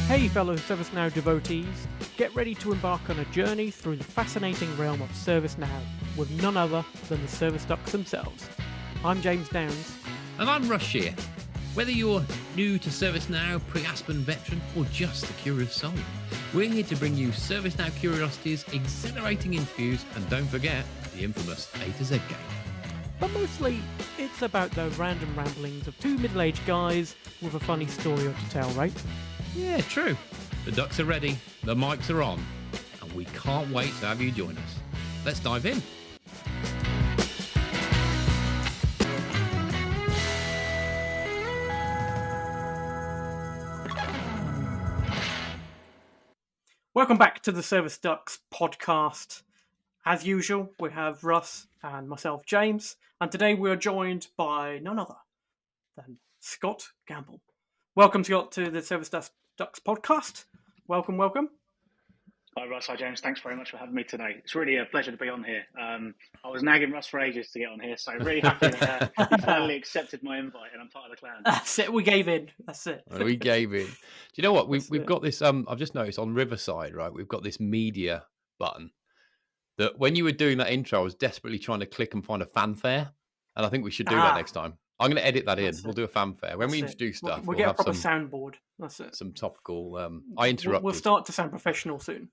Hey fellow ServiceNow devotees, get ready to embark on a journey through the fascinating realm of ServiceNow with none other than the service ducks themselves. I'm James Downs. And I'm Russ here. Whether you're new to ServiceNow, pre-Aspen veteran, or just a curious soul, we're here to bring you ServiceNow curiosities, exhilarating interviews, and don't forget the infamous A to Z game. But mostly, it's about the random ramblings of two middle-aged guys with a funny story to tell, right? Yeah, true. The ducks are ready, the mics are on, and we can't wait to have you join us. Let's dive in. Welcome back to the Service Ducks podcast. As usual, we have Russ and myself, James, and today we are joined by none other than Scott Gamble. Welcome, Scott, to the Service Ducks podcast. Welcome. Hi, Russ. Hi, James. Thanks very much for having me today. It's really a pleasure to be on here. I was nagging Russ for ages to get on here, so really happy that he finally accepted my invite and I'm part of the clan. That's it. We gave in. That's it. We gave in. Do you know what? We've got this, I've just noticed on Riverside, right? We've got this media button that when you were doing that intro, I was desperately trying to click and find a fanfare. And I think we should do that next time. I'm going to edit that in. We'll do a fanfare. When we introduce stuff, we'll get a proper soundboard. That's it. Some topical. I interrupted. We'll start to sound professional soon.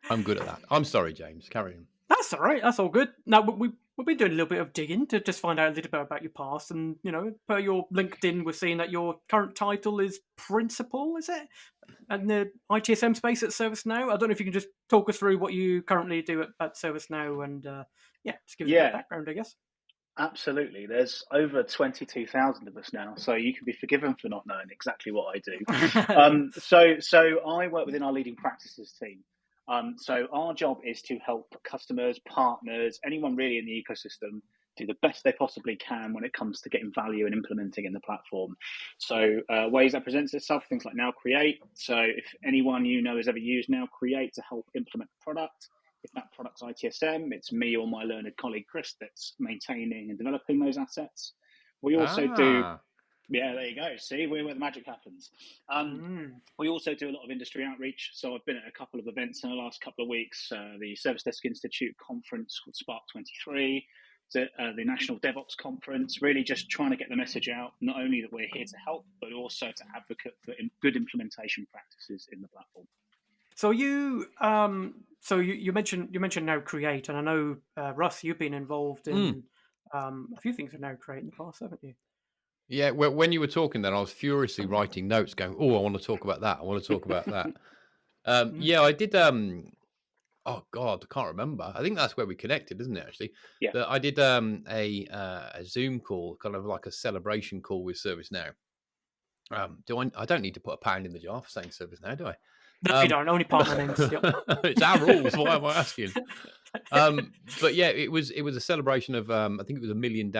I'm good at that. I'm sorry, James. Carry on. That's all right. That's all good. Now, we've been doing a little bit of digging to just find out a little bit about your past. And, per your LinkedIn, we're seeing that your current title is Principal, is it? And the ITSM space at ServiceNow. I don't know if you can just talk us through what you currently do at ServiceNow and, just give us a bit of background, I guess. Absolutely. There's over 22,000 of us now, so you can be forgiven for not knowing exactly what I do. So I work within our leading practices team. So our job is to help customers, partners, anyone really in the ecosystem do the best they possibly can when it comes to getting value and implementing in the platform. So ways that presents itself, things like Now Create. So if anyone you know has ever used Now Create to help implement a product, if that product's ITSM, it's me or my learned colleague Chris that's maintaining and developing those assets. We also do, there you go. See, we're where the magic happens. We also do a lot of industry outreach. So I've been at a couple of events in the last couple of weeks. The Service Desk Institute conference called Spark 23, the National DevOps Conference, really just trying to get the message out, not only that we're here to help, but also to advocate for good implementation practices in the platform. So you mentioned Now Create, and I know Russ, you've been involved in a few things with Now Create in the past, haven't you? Yeah, well, when you were talking, then I was furiously writing notes, going, "Oh, I want to talk about that. I want to talk about that." Yeah, I did. Oh God, I can't remember. I think that's where we connected, isn't it? Actually, yeah. I did a Zoom call, kind of like a celebration call with ServiceNow. I don't need to put a pound in the jar for saying ServiceNow, do I? No, you don't. Only partner names. Yep. It's our rules. Why am I asking? But yeah, it was a celebration of I think it was 1 million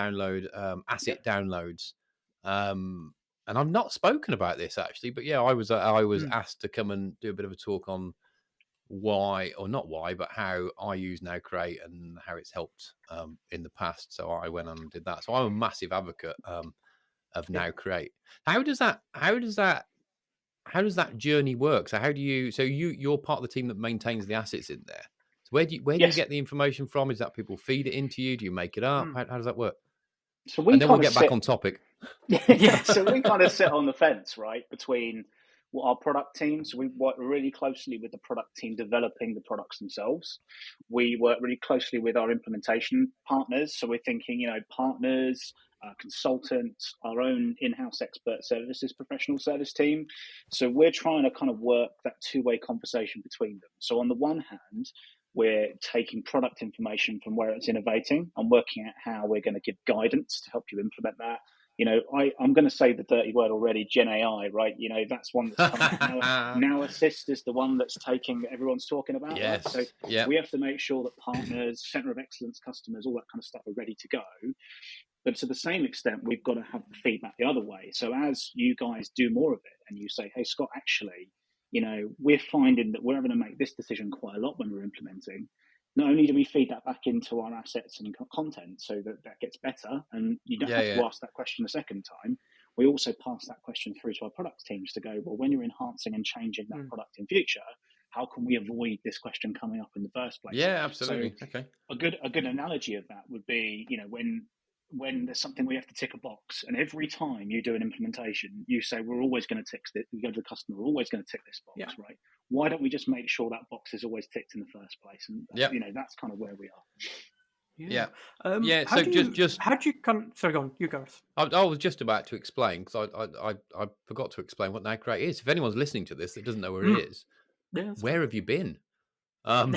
asset downloads. And I've not spoken about this actually, but yeah, I was asked to come and do a bit of a talk on why, or not why, but how I use Now Create and how it's helped in the past. So I went on and did that. So I'm a massive advocate of Now Create. How does that journey work? So you're part of the team that maintains the assets in there. So where do you get the information from? Is that people feed it into you? Do you make it up? How does that work? So and then we'll get back on topic. So we kind of sit on the fence, right, between what our product teams. We work really closely with the product team developing the products themselves. We work really closely with our implementation partners. So we're thinking, partners, consultants, our own in-house expert services professional service team. So we're trying to kind of work that two-way conversation between them. So on the one hand, we're taking product information from where it's innovating and working out how we're going to give guidance to help you implement that. I'm going to say the dirty word already, Gen AI, right? That's one that's coming out. Now Assist is the one that's everyone's talking about. Yes. Right? So we have to make sure that partners, center of excellence customers, all that kind of stuff are ready to go. But to the same extent, we've got to have the feedback the other way. So as you guys do more of it and you say, hey, Scott, actually, we're finding that we're having to make this decision quite a lot when we're implementing. Not only do we feed that back into our assets and content so that gets better, and you don't have to ask that question a second time, we also pass that question through to our product teams to go, well, when you're enhancing and changing that product in future, how can we avoid this question coming up in the first place? Yeah, absolutely. So okay. a good analogy of that would be, when there's something we have to tick a box, and every time you do an implementation, you say, we're always going to tick this, you go to the customer, we're always going to tick this box, right? Why don't we just make sure that box is always ticked in the first place? And that's kind of where we are. Yeah. How do you sorry, go on, you go. I was just about to explain, because I forgot to explain what Now Create is. If anyone's listening to this that doesn't know where it is, where have you been? And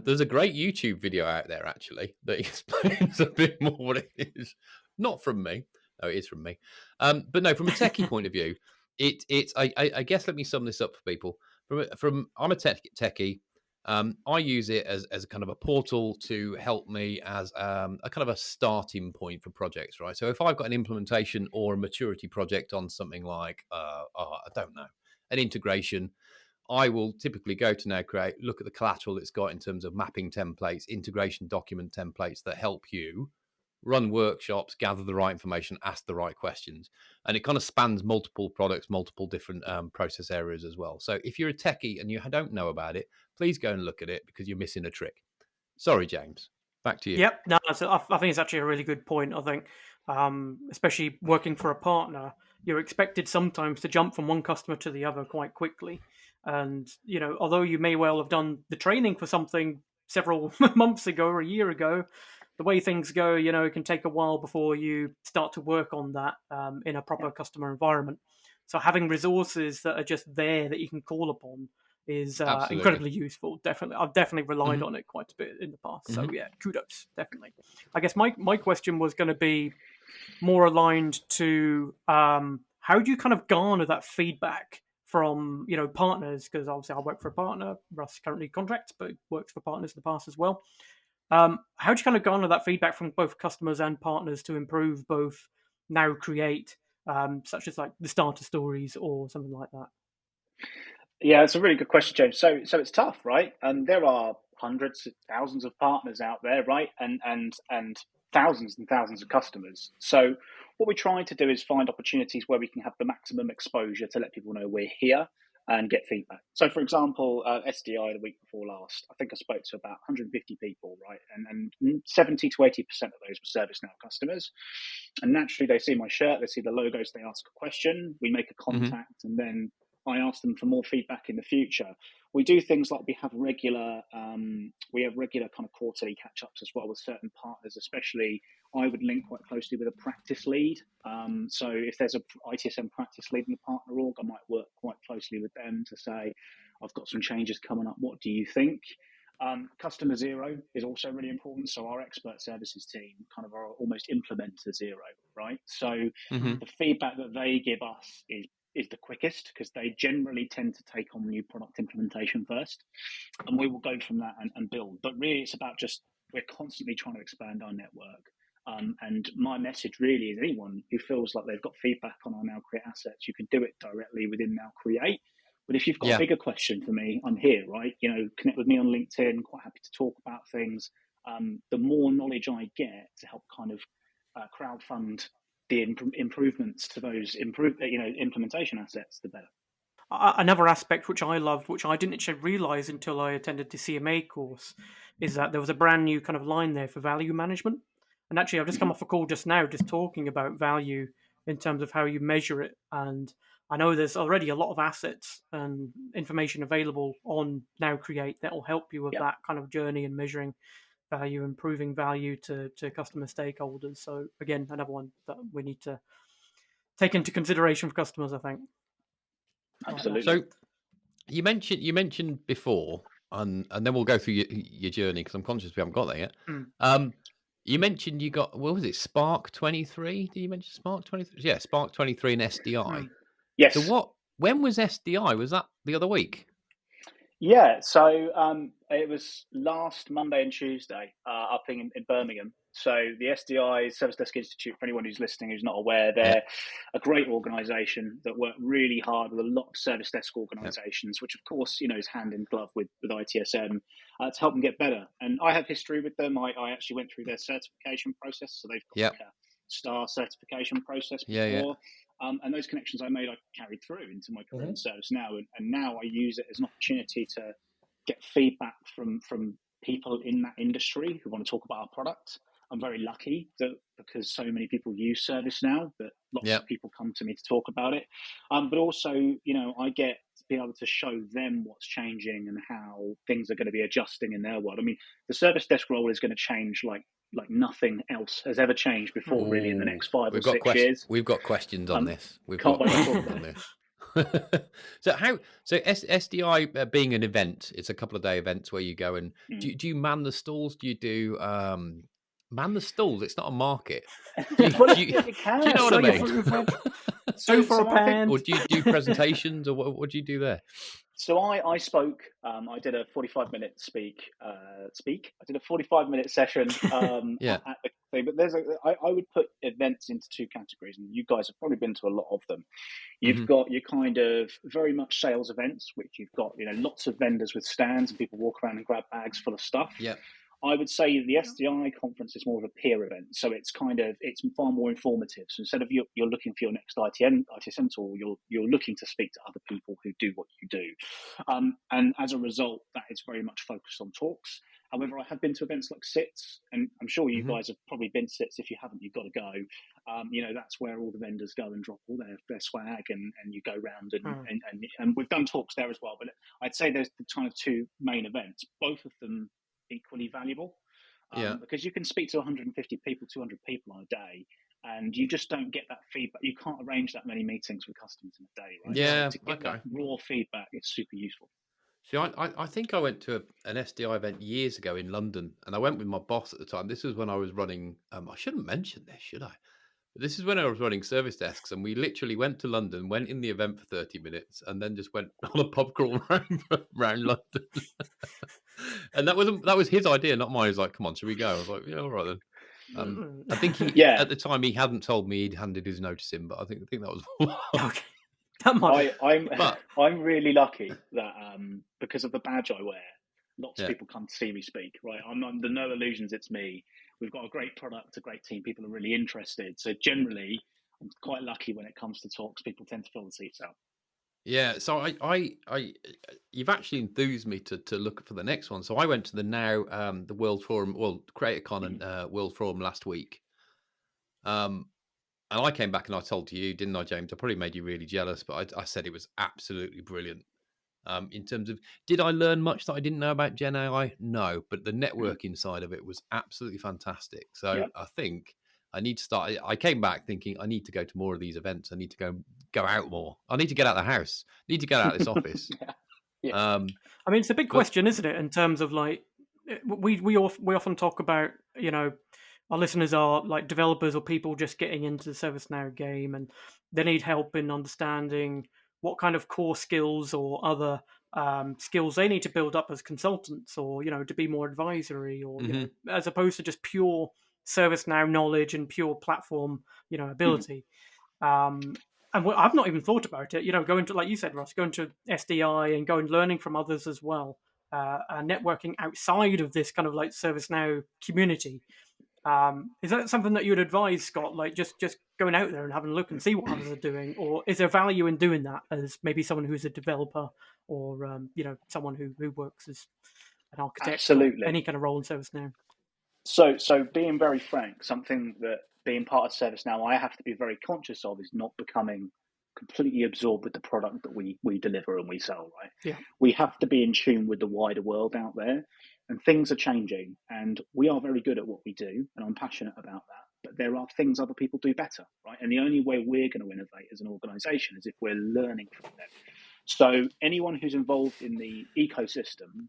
there's a great YouTube video out there actually that explains a bit more what it is. Not from me. No, it is from me. But no, from a techie point of view, it's I guess, let me sum this up for people. From I'm a techie. I use it as a kind of a portal to help me as a kind of a starting point for projects, right? So if I've got an implementation or a maturity project on something like I don't know, an integration, I will typically go to Now Create, look at the collateral it's got in terms of mapping templates, integration document templates that help you run workshops, gather the right information, ask the right questions. And it kind of spans multiple products, multiple different process areas as well. So if you're a techie and you don't know about it, please go and look at it, because you're missing a trick. Sorry, James. Back to you. Yep. No, I think it's actually a really good point. I think, especially working for a partner, you're expected sometimes to jump from one customer to the other quite quickly. And, although you may well have done the training for something several months ago or a year ago, the way things go, it can take a while before you start to work on that in a proper customer environment. So having resources that are just there that you can call upon is incredibly useful. Definitely, I've definitely relied on it quite a bit in the past. So yeah, kudos, definitely. I guess my question was going to be more aligned to how do you kind of garner that feedback from partners? Because obviously I work for a partner. Russ currently contracts, but works for partners in the past as well. How do you kind of garner that feedback from both customers and partners to improve both Now Create, such as like the starter stories or something like that? Yeah, it's a really good question, James. So it's tough, right? And there are hundreds, thousands of partners out there, right? And thousands and thousands of customers. So what we try to do is find opportunities where we can have the maximum exposure to let people know we're here and get feedback. So, for example, SDI the week before last, I think I spoke to about 150 people, right? And 70 to 80% of those were ServiceNow customers. And naturally, they see my shirt, they see the logos, they ask a question, we make a contact, and then I ask them for more feedback in the future. We do things like we have regular kind of quarterly catch-ups as well with certain partners. Especially, I would link quite closely with a practice lead. So if there's a ITSM practice lead in the partner org, I might work quite closely with them to say, I've got some changes coming up. What do you think? Customer zero is also really important. So our expert services team kind of are almost implementer zero, right? So the feedback that they give us is the quickest, because they generally tend to take on new product implementation first, and we will go from that and build. But really, it's about we're constantly trying to expand our network. And my message really is, anyone who feels like they've got feedback on our Now Create assets, you can do it directly within Now Create. But if you've got a bigger question for me, I'm here, right? Connect with me on LinkedIn. Quite happy to talk about things. The more knowledge I get to help kind of crowdfund the improvements to those implementation assets, the better. Another aspect which I loved, which I didn't actually realize until I attended the CMA course, is that there was a brand new kind of line there for value management. And actually, I've just come off a call just now, just talking about value in terms of how you measure it. And I know there's already a lot of assets and information available on Now Create that will help you with that kind of journey and measuring value, improving value to customer stakeholders. So again, another one that we need to take into consideration for customers, I think. Absolutely. So you mentioned before, and then we'll go through your journey, because I'm conscious we haven't got there yet. You mentioned you got, what was it, Spark 23? Did you mention Spark 23? Yeah, Spark 23 and SDI. Yes. So when was SDI? Was that the other week? Yeah, so it was last Monday and Tuesday up in Birmingham. So the SDI, Service Desk Institute, for anyone who's listening who's not aware, they're a great organisation that work really hard with a lot of service desk organisations, which of course, is hand in glove with ITSM to help them get better. And I have history with them. I actually went through their certification process, so they've got star certification process Yeah, yeah. before. And those connections I made, I carried through into my career in ServiceNow. And now I use it as an opportunity to get feedback from people in that industry who want to talk about our product. I'm very lucky that because so many people use ServiceNow that lots of people come to me to talk about it. But also, I get to be able to show them what's changing and how things are going to be adjusting in their world. I mean, the service desk role is going to change like nothing else has ever changed before, really, in the next 5 or 6 years. We've got questions on this. We've can't got wait to talk questions on this. So SDI being an event, it's a couple of day events where you go and do you man the stalls? Do you do man the stalls? It's not a market. Do you know what I mean? For a pan. Or do you do presentations, or what do you do there? So I spoke. I did a 45-minute I did a 45-minute session at the thing. But I would put events into 2 categories, and you guys have probably been to a lot of them. You've got your kind of very much sales events, which you've got lots of vendors with stands and people walk around and grab bags full of stuff. Yeah. I would say the SDI conference is more of a peer event, so it's far more informative. So instead of you're looking for your next ITSM tool, you're looking to speak to other people who do what you do, and as a result, that is very much focused on talks. However, I have been to events like SITS, and I'm sure you guys have probably been to SITS. If you haven't, you've got to go. That's where all the vendors go and drop all their swag, and you go round and we've done talks there as well. But I'd say there's the kind of 2 main events, both of them equally valuable, because you can speak to 150 people, 200 people on a day, and you just don't get that feedback. You can't arrange that many meetings with customers in a day, right? Yeah, so to get that raw feedback, it's super useful. See, I think I went to an SDI event years ago in London, and I went with my boss at the time. This was when I was running. I shouldn't mention this, should I? But this is when I was running service desks, and we literally went to London, went in the event for 30 minutes, and then just went on a pub crawl around London. And that was his idea, not mine. He was like, "Come on, should we go?" I was like, "Yeah, all right then." I think at the time he hadn't told me he'd handed his notice in, but I think that was okay. I'm really lucky that because of the badge I wear, lots of people come to see me speak. Right, I'm under no illusions. It's me. We've got a great product, a great team. People are really interested. So generally, I'm quite lucky when it comes to talks. People tend to fill the seats out. Yeah, so I you've actually enthused me to look for the next one. So I went to the World Forum, CreatorCon and World Forum last week. And I came back and I told you, didn't I, James? I probably made you really jealous, but I said it was absolutely brilliant. In terms of, did I learn much that I didn't know about Gen AI? No, but the networking side of it was absolutely fantastic. So I think I need to start. I came back thinking I need to go to more of these events. I need to go out more. I need to get out of the house. I need to get out of this office. I mean, it's a big question, isn't it? In terms of like, we often talk about, our listeners are like developers or people just getting into the ServiceNow game, and they need help in understanding what kind of core skills or other skills they need to build up as consultants, or to be more advisory, or as opposed to just pure ServiceNow knowledge and pure platform ability. And I've not even thought about it. Going to, like you said, Russ, going to SDI and going learning from others as well, and networking outside of this kind of like ServiceNow community. Is that something that you would advise, Scott? Like just going out there and having a look and see what others are doing, or is there value in doing that as maybe someone who's a developer, or someone who works as an architect, absolutely, or any kind of role in ServiceNow? So being very frank, something that being part of ServiceNow, I have to be very conscious of is not becoming completely absorbed with the product that we deliver and we sell, right? Yeah. We have to be in tune with the wider world out there, and things are changing, and we are very good at what we do, and I'm passionate about that, but there are things other people do better, right? And the only way we're going to innovate as an organization is if we're learning from them. So anyone who's involved in the ecosystem,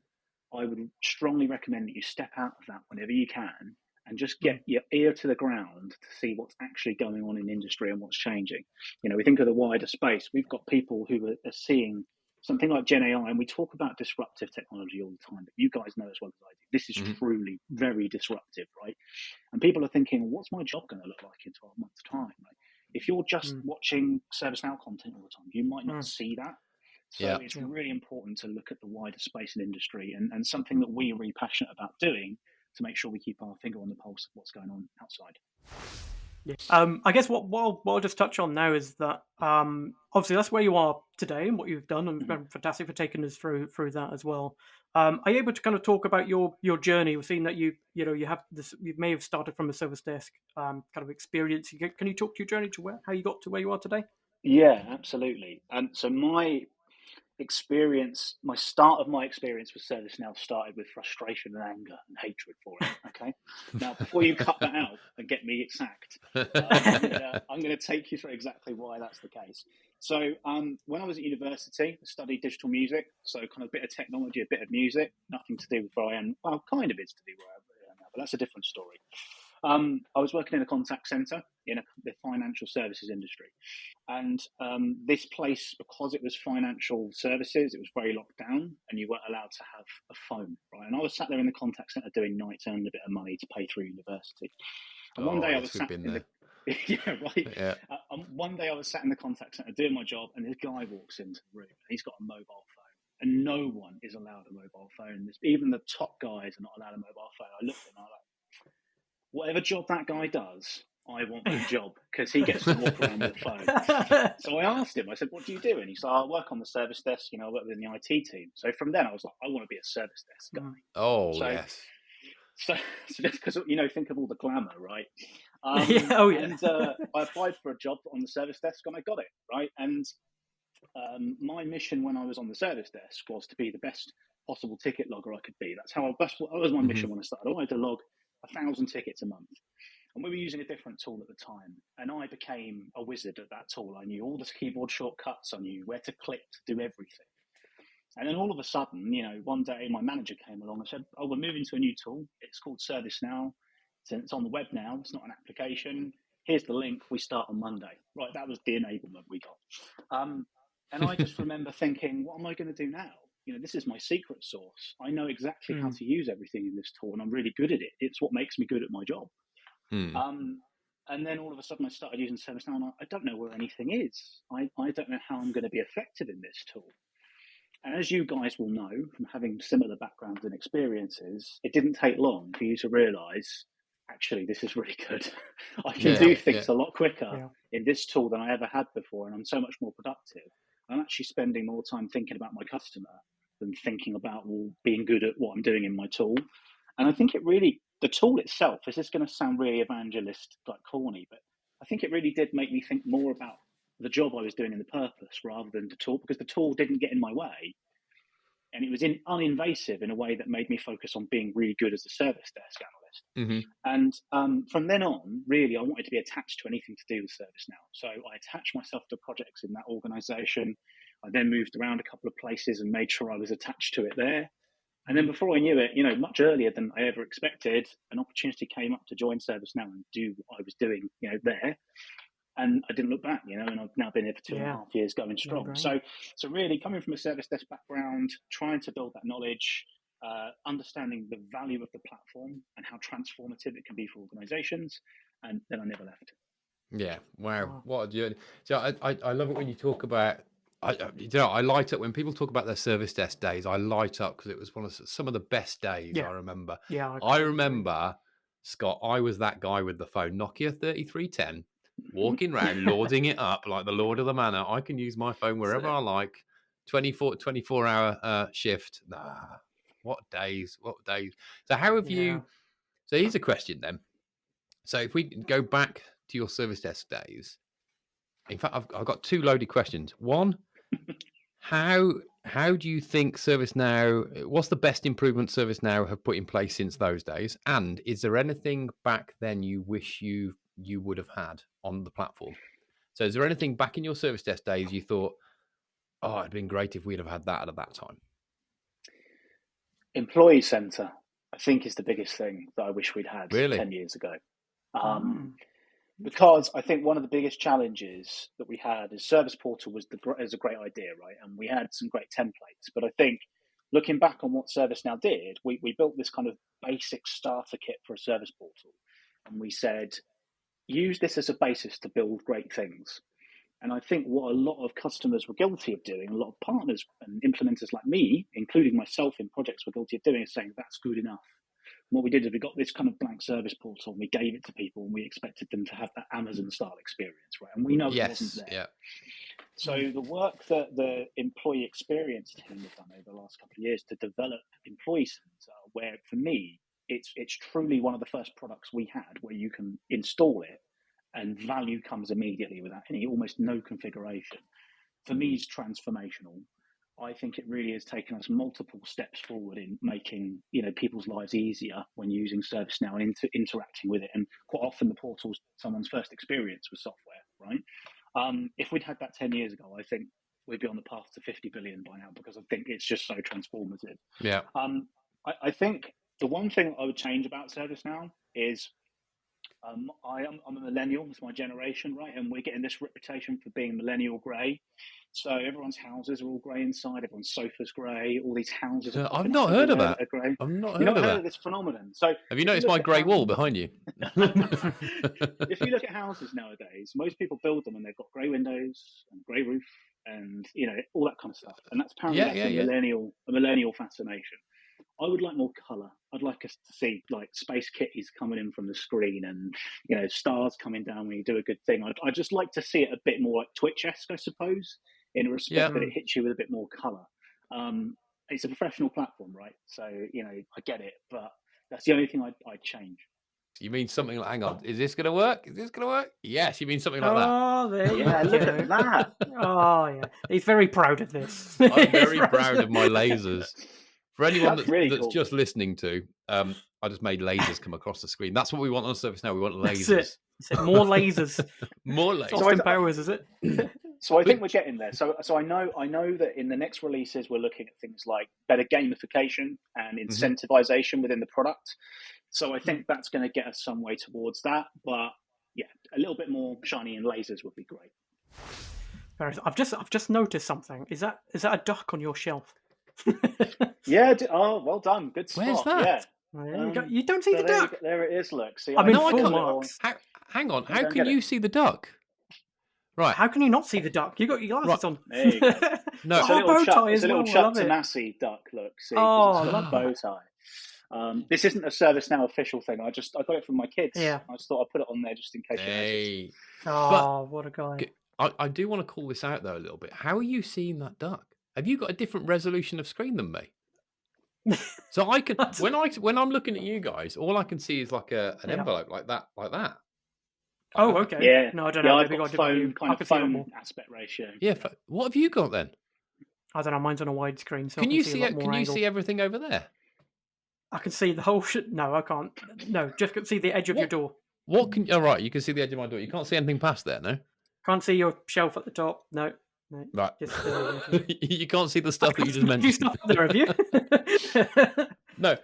I would strongly recommend that you step out of that whenever you can and just get your ear to the ground to see what's actually going on in industry and what's changing. We think of the wider space. We've got people who are seeing something like Gen AI, and we talk about disruptive technology all the time, but you guys know as well as I do, this is truly very disruptive, right? And people are thinking, what's my job going to look like in 12 months' time? Right? If you're just watching ServiceNow content all the time, you might not see that. So it's really important to look at the wider space and industry, and something that we are really passionate about doing to make sure we keep our finger on the pulse of what's going on outside. Yeah. I guess what I'll just touch on now is that obviously that's where you are today and what you've done, and Mhm. fantastic for taking us through that as well. Are you able to kind of talk about your journey? We've seen that you have this. You may have started from a service desk kind of experience. Can you talk to your journey to how you got to where you are today? Yeah, absolutely. And so my start of my experience with ServiceNow started with frustration and anger and hatred for it. Okay. Now, before you cut that out and get me sacked, I'm gonna take you through exactly why that's the case. So, when I was at university, I studied digital music, so kind of a bit of technology, a bit of music, nothing to do with where I am. Well, kind of is to do where I am now, but that's a different story. I was working in a contact center in the financial services industry. And this place, because it was financial services, it was very locked down and you weren't allowed to have a phone, right? And I was sat there in the contact center doing nights, earning a bit of money to pay through university. And one Oh day I yes, was we've sat been in the, there. yeah, right. Yeah. One day I was sat in the contact center doing my job, and this guy walks into the room. And he's got a mobile phone, and no one is allowed a mobile phone. Even the top guys are not allowed a mobile phone. I looked at him, and I was like, whatever job that guy does, I want that job because he gets to walk around with a phone. So I asked him, I said, what do you do? And he said, I work on the service desk, I work within the IT team. So from then I was like, I want to be a service desk guy. Oh So, yes. so, so just because, think of all the glamour, right? Yeah. Oh yeah. And I applied for a job on the service desk and I got it, right? And my mission when I was on the service desk was to be the best possible ticket logger I could be. That was my Hmm. mission when I started. I wanted to log 1,000 tickets a month. And we were using a different tool at the time. And I became a wizard at that tool. I knew all the keyboard shortcuts. I knew where to click to do everything. And then all of a sudden, one day my manager came along and said, oh, we're moving to a new tool. It's called ServiceNow. It's on the web now. It's not an application. Here's the link. We start on Monday. Right, that was the enablement we got. And I just remember thinking, what am I going to do now? This is my secret sauce. I know exactly how to use everything in this tool, and I'm really good at it. It's what makes me good at my job. Hmm. And then all of a sudden I started using ServiceNow, and I don't know where anything is. I don't know how I'm going to be effective in this tool. And as you guys will know from having similar backgrounds and experiences, it didn't take long for you to realize, actually, this is really good. I can Yeah. do Yeah. things a lot quicker Yeah. in this tool than I ever had before, and I'm so much more productive. I'm actually spending more time thinking about my customer than thinking about being good at what I'm doing in my tool. And I think the tool itself, this is going to sound really evangelist, like corny, but I think it really did make me think more about the job I was doing and the purpose rather than the tool, because the tool didn't get in my way. And it was uninvasive in a way that made me focus on being really good as a service desk analyst. Hmm. And from then on, really, I wanted to be attached to anything to do with ServiceNow. So I attached myself to projects in that organization. I then moved around a couple of places and made sure I was attached to it there. And then before I knew it, much earlier than I ever expected, an opportunity came up to join ServiceNow and do what I was doing, there. And I didn't look back, and I've now been here for 2.5 years going Yeah, strong. great. So really coming from a service desk background, trying to build that knowledge, understanding the value of the platform and how transformative it can be for organizations. And then I never left. Yeah. Wow. Wow. What a journey. So I love it when you talk about. I light up when people talk about their service desk days. I light up because it was one of some of the best days Yeah. I remember. Yeah. I Agree. remember, Scott, I was that guy with the phone, Nokia 3310, walking around, lording it up like the Lord of the Manor. I can use my phone wherever I like. 24-hour shift. Nah, what days? What days? So how have Yeah. you? So here's a question then. So if we go back to your service desk days, in fact, I've got two loaded questions. One, how do you think ServiceNow? What's the best improvement ServiceNow have put in place since those days? And is there anything back then you wish you would have had on the platform? So is there anything back in your service desk days you thought, oh, it'd been great if we'd have had that at that time? Employee center, I think, is the biggest thing that I wish we'd had Really? 10 years ago. Mm. Because I think one of the biggest challenges that we had is Service Portal was a great idea, right? And we had some great templates. But I think looking back on what ServiceNow did, we built this kind of basic starter kit for a Service Portal. And we said, use this as a basis to build great things. And I think what a lot of customers were guilty of doing, a lot of partners and implementers like me, including myself in projects, were guilty of doing is saying, that's good enough. what we did is we got this kind of blank service portal and we gave it to people and we expected them to have that Amazon style experience, right? And we know it wasn't there. Yeah. So the work that the employee experience team have done over the last couple of years to develop Employee Center, where for me, it's truly one of the first products we had where you can install it and value comes immediately without almost no configuration. For me, is transformational. I think it really has taken us multiple steps forward in making people's lives easier when using ServiceNow and interacting with it. And quite often the portal's someone's first experience with software, right? If we'd had that 10 years ago, I think we'd be on the path to 50 billion by now because I think it's just so transformative. Yeah. I think the one thing I would change about ServiceNow is I'm a millennial. It's my generation, right? And we're getting this reputation for being millennial grey. So everyone's houses are all grey inside. Everyone's sofa's grey. All these houses. I've not heard of that. Are grey. I've not heard of that. Of this phenomenon. So have you noticed my grey wall behind you? If you look at houses nowadays, most people build them and they've got grey windows and grey roof and all that kind of stuff. And that's apparently a millennial fascination. I would like more colour. I'd like us to see like space kitties coming in from the screen and stars coming down when you do a good thing. I'd just like to see it a bit more like Twitch-esque, I suppose, in a respect that it hits you with a bit more colour. It's a professional platform, right? So I get it, but that's the only thing I'd change. You mean something like, hang on, is this going to work? Is this going to work? Yes, you mean something like that. Oh, there you go. Look at that. Oh, yeah. He's very proud of this. I'm very proud of my lasers. For anyone that's cool. just listening to, I just made lasers come across the screen. That's what we want on ServiceNow. We want lasers. That's it. More lasers. More lasers. Austin Powers, is it? So I think we're getting there. So I know that in the next releases we're looking at things like better gamification and incentivization within the product. So I think that's going to get us some way towards that. But yeah, a little bit more shiny and lasers would be great. I've just noticed something. Is that a duck on your shelf? Yeah. Oh, well done. Good spot. Where's that? Yeah. You don't see the duck. There it is. Look. See, I mean, I can't. marks. Hang on. How can you see the duck? Right. How can you not see the duck? You got your glasses on. There you go. No, it's a little bow tie it's as a little well. Chuck Tanassi duck. Look. See, I it's love a bow tie. This isn't a ServiceNow official thing. I got it from my kids. Yeah. I just thought I'd put it on there just in case. Hey. Oh, what a guy! I do want to call this out though a little bit. How are you seeing that duck? Have you got a different resolution of screen than me? So I can when I'm looking at you guys, all I can see is like an envelope like that. Oh, okay. Yeah. No, I don't know. I've Maybe got phone aspect ratio. Yeah. What have you got then? I don't know. Mine's on a widescreen, so Can you see? Can you see everything over there? I can see the whole shit. No, I can't. No, just can see the edge of your door. What can? Oh, right. You can see the edge of my door. You can't see anything past there, no. Can't see your shelf at the top. No. Right. Just, you can't see the stuff that you just mentioned. You stuff there, have you? No.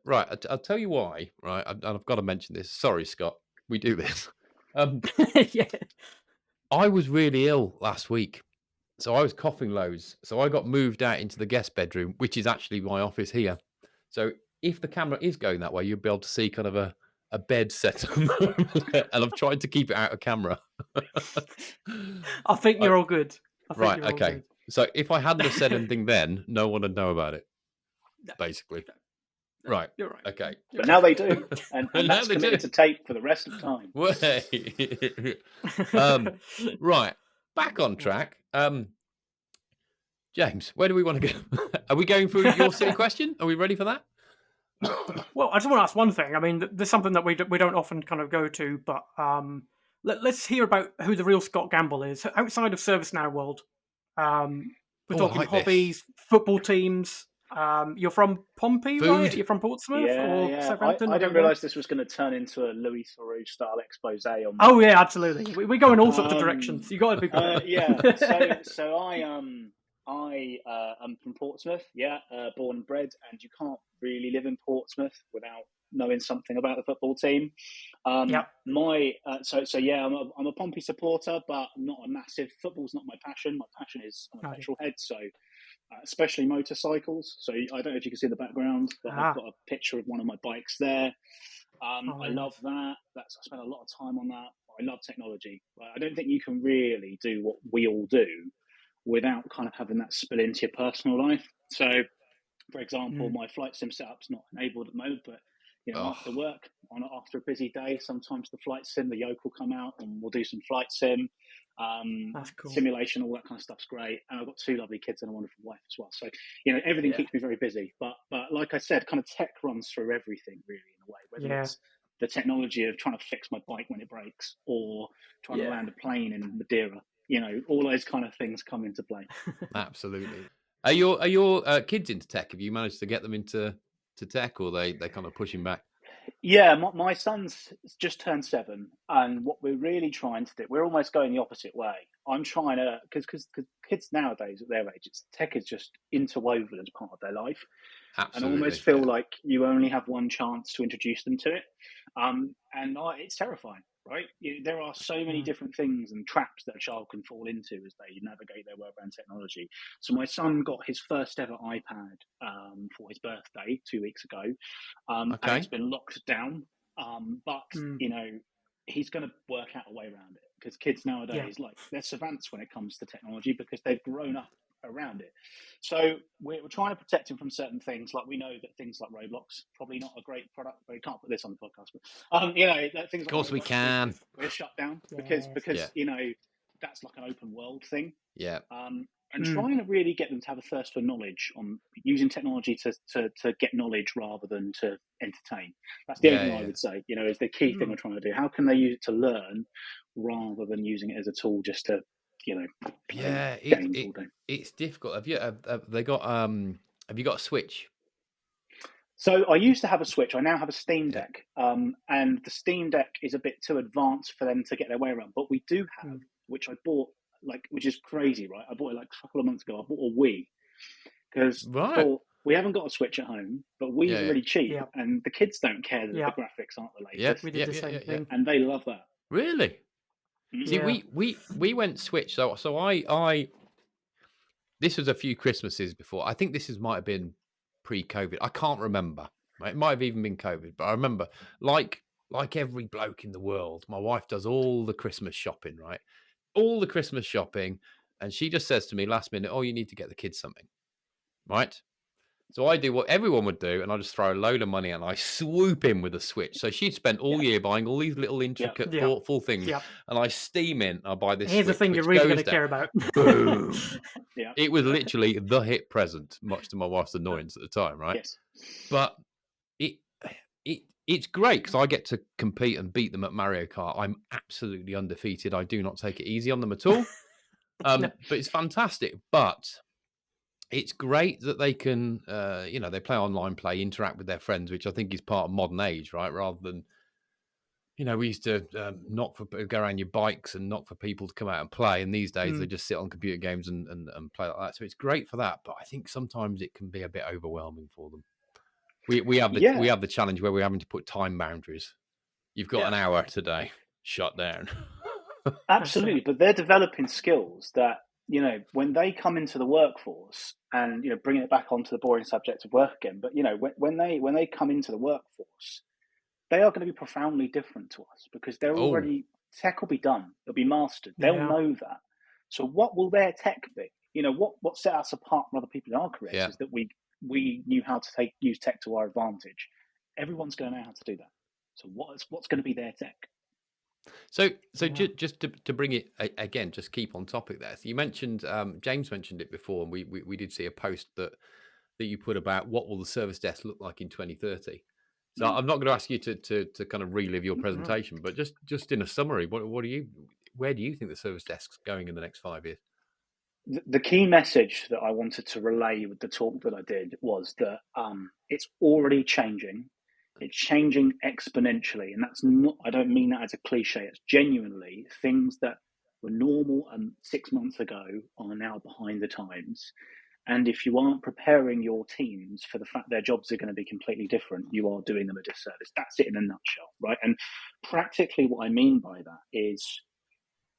Right. I'll tell you why. Right. I've got to mention this. Sorry, Scott. We do this. Yeah. I was really ill last week, so I was coughing loads. So I got moved out into the guest bedroom, which is actually my office here. So if the camera is going that way, you'll be able to see kind of a bed set on and I've tried to keep it out of camera. I think you're all good. Right, okay. So if I hadn't have said anything then, no one would know about it, basically. Right. You're right. Okay. But now they do. And that's they committed do. to tape for the rest of time. Right. Back on track. James, where do we want to go? Are we going through your silly question? Are we ready for that? Well, I just want to ask one thing. I mean, there's something that we don't often kind of go to, but let's hear about who the real Scott Gamble is outside of ServiceNow world. We're talking like hobbies, football teams. You're from Pompey, right? You're from Portsmouth or Southampton? I didn't realise this was going to turn into a Louis Theroux style expose on. Oh yeah, absolutely. We go in all sorts of directions. You got to be. Yeah. So I am from Portsmouth. Yeah, born and bred, and you can't really live in Portsmouth without knowing something about the football team. I'm a Pompey supporter, but not a massive. Football's not my passion. My passion is I'm a petrol head, so especially motorcycles. So I don't know if you can see the background, but I've got a picture of one of my bikes there. I love that. I spend a lot of time on that. I love technology. I don't think you can really do what we all do without kind of having that spill into your personal life. So, for example, my flight sim setup's not enabled at the moment, but After Oh, work, after a busy day, sometimes the flight sim, the yoke will come out and we'll do some flight sim, That's cool. simulation, all that kind of stuff's great. And I've got 2 lovely kids and a wonderful wife as well. So, everything yeah, keeps me very busy. But like I said, kind of tech runs through everything really in a way, whether Yeah. it's the technology of trying to fix my bike when it breaks or trying to yeah, land a plane in Madeira. All those kind of things come into play. absolutely. Are your kids into tech? Have you managed to get them into tech, or they kind of pushing back? Yeah, my son's just turned 7, and what we're really trying to do, we're almost going the opposite way. I'm trying to, because kids nowadays at their age, tech is just interwoven as part of their life, and I almost Absolutely, feel yeah, like you only have one chance to introduce them to it, it's terrifying, right? There are so many Mm. different things and traps that a child can fall into as they navigate their world around technology. So my son got his first ever iPad for his birthday 2 weeks ago, and it's okay, been locked down. But Mm. he's going to work out a way around it because kids Yeah. nowadays, like, they're savants when it comes to technology because they've grown up around it. So we're trying to protect him from certain things. Like, we know that things like Roblox, probably not a great product, but we can't put this on the podcast. But that things of like course we Roblox, can. we're shut down because Yes. because Yeah, that's like an open world thing. yeah, And Mm. trying to really get them to have a thirst for knowledge on using technology to get knowledge rather than to entertain. That's the only yeah, thing I yeah. would say, is the key thing Mm. we're trying to do. How can they use it to learn rather than using it as a tool just to, play Yeah, games all day? it's difficult. Have they got have you got a Switch? So I used to have a Switch. I now have a Steam Yeah. Deck, and the Steam Deck is a bit too advanced for them to get their way around. But we do have, Mm. which I bought, which is crazy, right? I bought it like a couple of months ago. I bought a Wii because I Right. thought we haven't got a Switch at home, but Wii's Yeah, are yeah. really cheap, Yeah. and the kids don't care that Yeah. the graphics aren't the Yep, latest, We did yep, the yep, same yep, yep. thing. and they love that. Really? See, Mm. Yeah. we went Switch. So I this was a few Christmases before. I think this might have been pre-COVID. I can't remember. It might have even been COVID, but I remember, like every bloke in the world, my wife does all the Christmas shopping, right? All the Christmas shopping, and she just says to me last minute, "Oh, you need to get the kids something," right? So I do what everyone would do, and I just throw a load of money and I swoop in with a Switch. So she'd spent all Yeah, year buying all these little yeah, intricate, Yeah. thoughtful things, Yeah. and I steam in. I buy this Here's the Switch, thing you're which really going goes to down. care about. Boom! yeah, It was literally the hit present, much to my wife's annoyance at the time, right? yes, But it it's great because I get to compete and beat them at Mario Kart. I'm absolutely undefeated. I do not take it easy on them at all. No. But it's fantastic. But it's great that they can, they play online play, interact with their friends, which I think is part of modern age, right? Rather than, we used to go around your bikes and knock for people to come out and play. And these days they Mm. just sit on computer games and play like that. So it's great for that. But I think sometimes it can be a bit overwhelming for them. We have yeah, the challenge where we're having to put time boundaries. You've got yeah. an hour today. Shut down. That's it. Absolutely, but they're developing skills that, when they come into the workforce, and bringing it back onto the boring subject of work again. But when they come into the workforce, they are going to be profoundly different to us because they're Oh, already, tech will be done, it'll be mastered. They'll Yeah. know that. So what will their tech be? What set us apart from other people in our careers yeah. is that we knew how to use tech to our advantage. Everyone's going to know how to do that. So what's going to be their tech? So Yeah. just to bring it again, just keep on topic there. So you mentioned James mentioned it before, and we did see a post that you put about what will the service desk look like in 2030. So Mm. I'm not going to ask you to kind of relive your Mm. presentation, but just in a summary, where do you think the service desk's going in the next 5 years? The key message that I wanted to relay with the talk that I did was that it's already changing. It's changing exponentially, and that's not. I don't mean that as a cliche. It's genuinely things that were normal 6 months ago are now behind the times. And if you aren't preparing your teams for the fact their jobs are going to be completely different, you are doing them a disservice. That's it in a nutshell, right? And practically, what I mean by that is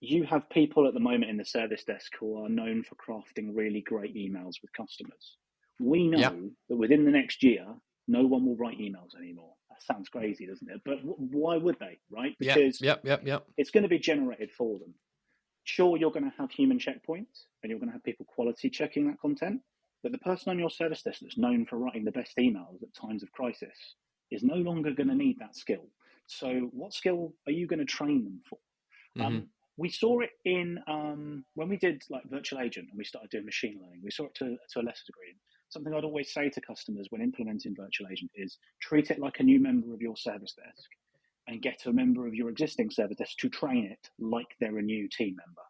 you have people at the moment in the service desk who are known for crafting really great emails with customers. We Yeah, know that within the next year, no one will write emails anymore. That sounds crazy, doesn't it? But why would they, right? yeah, Because yeah. it's going to be generated for them. Sure, you're going to have human checkpoints and you're going to have people quality checking that content. But the person on your service desk that's known for writing the best emails at times of crisis is no longer going to need that skill. So what skill are you going to train them for? We saw it in when we did like virtual agent and we started doing machine learning. We saw it to a lesser degree. Something I'd always say to customers when implementing virtual agent is treat it like a new member of your service desk and get a member of your existing service desk to train it like they're a new team member.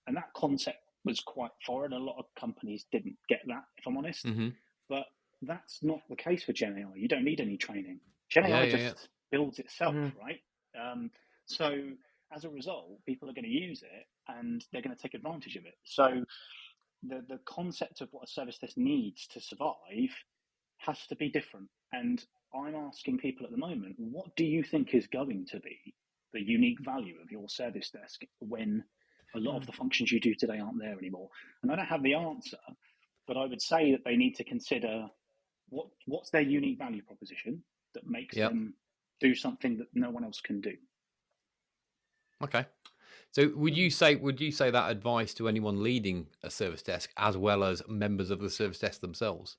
And that concept was quite foreign. A lot of companies didn't get that, if I'm honest. But that's not the case for Gen AI. You don't need any training. Gen AI just builds itself, right? So as a result, people are going to use it and they're going to take advantage of it. So the concept of what a service desk needs to survive has to be different. And I'm asking people at the moment, what do you think is going to be the unique value of your service desk when a lot of the functions you do today aren't there anymore? And I don't have the answer, but I would say that they need to consider what's their unique value proposition that makes them do something that no one else can do. Okay. So would you say that advice to anyone leading a service desk as well as members of the service desk themselves?